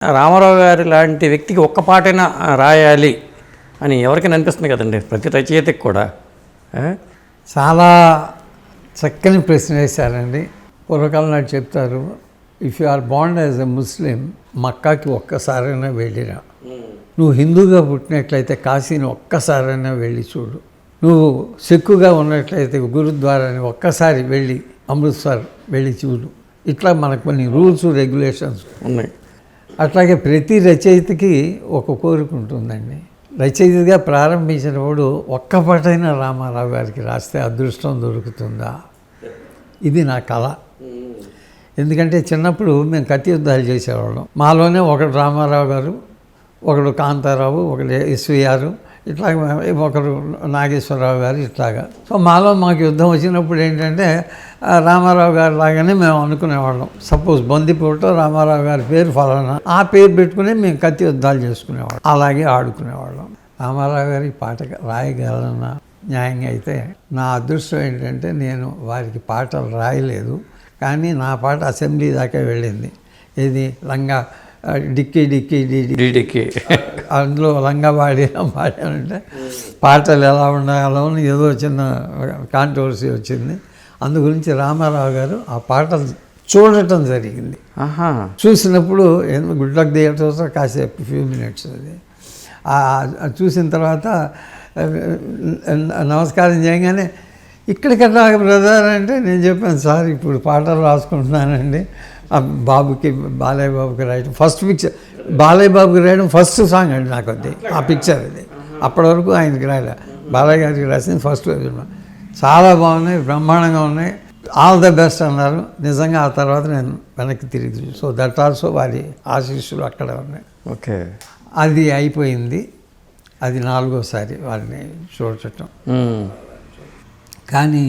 రామారావు గారి లాంటి వ్యక్తికి ఒక్క పాటైనా రాయాలి అని ఎవరికైనా అనిపిస్తుంది కదండి, ప్రతి రచయితకి కూడా. చాలా చక్కని ప్రశ్న వేశారండి. పూర్వకాలం నాటి చెప్తారు, ఇఫ్ యు ఆర్ బాండ్ యాజ్ ఎ ముస్లిం, మక్కాకి ఒక్కసారైనా వెళ్ళిరా. నువ్వు హిందూగా పుట్టినట్లయితే కాశీని ఒక్కసారైనా వెళ్ళి చూడు. నువ్వు సిక్కుగా ఉన్నట్లయితే గురుద్వారాని ఒక్కసారి వెళ్ళి అమృత్సర్ వెళ్ళి చూడు. ఇట్లా మనకు కొన్ని రూల్స్ రెగ్యులేషన్స్ ఉన్నాయి. అట్లాగే ప్రతి రచయితకి ఒక కోరిక ఉంటుందండి. రచయితగా ప్రారంభించినప్పుడు ఒక్క పాటైనా రామారావు గారికి రాస్తే అదృష్టం దొరుకుతుందా, ఇది నా కళ. ఎందుకంటే చిన్నప్పుడు మేము కత్తి యుద్ధాలు చేసేవాళ్ళం. మాలోనే ఒకడు రామారావు గారు, ఒకడు కాంతారావు, ఒకడు ఎస్విఆర్, ఇట్లాగ ఒకరు నాగేశ్వరరావు గారు, ఇట్లాగా. సో మాలో మాకు యుద్ధం వచ్చినప్పుడు ఏంటంటే రామారావు గారు లాగానే మేము అనుకునేవాళ్ళం. సపోజ్ బందిపోట రామారావు గారి పేరు ఫలానా, ఆ పేరు పెట్టుకుని మేము కత్తి యుద్ధాలు చేసుకునేవాళ్ళం, అలాగే ఆడుకునేవాళ్ళం. రామారావు గారి పాట రాయగలనా న్యాయంగా అయితే నా అదృష్టం ఏంటంటే నేను వారికి పాటలు రాయలేదు, కానీ నా పాట అసెంబ్లీ దాకా వెళ్ళింది. ఇది లంగా డిక్కీ డిక్కీ డిక్కీ, అందులో లంగా పాడానంటే పాటలు ఎలా ఉండాలో ఏదో చిన్న కాంట్రవర్సీ వచ్చింది. అందు గురించి రామారావు గారు ఆ పాటలు చూడటం జరిగింది. చూసినప్పుడు గుడ్ లక్ థియేటర్స్ కాసేపు ఫ్యూ మినిట్స్ అది చూసిన తర్వాత నమస్కారం చేయగానే ఇక్కడికట్లా బ్రదర్ అంటే నేను చెప్పాను, సార్ ఇప్పుడు పాటలు రాసుకుంటున్నానండి. బాబుకి బాలయ్య బాబుకి రాయడం ఫస్ట్ పిక్చర్, బాలయ్య బాబుకి రాయడం ఫస్ట్ సాంగ్ అండి నాకు అది, ఆ పిక్చర్ అది. అప్పటి వరకు ఆయనకి రాయలే, బాలయ్య గారికి రాసింది ఫస్ట్. చాలా బాగున్నాయి, బ్రహ్మాండంగా ఉన్నాయి, ఆల్ ద బెస్ట్ అన్నారు. నిజంగా ఆ తర్వాత నేను వెనక్కి తిరిగి, సో దట్ ఆల్సో వారి ఆశీస్సులు అక్కడ ఉన్నాయి. ఓకే, అది అయిపోయింది. అది 4వ సారి వారిని చూడటం. కానీ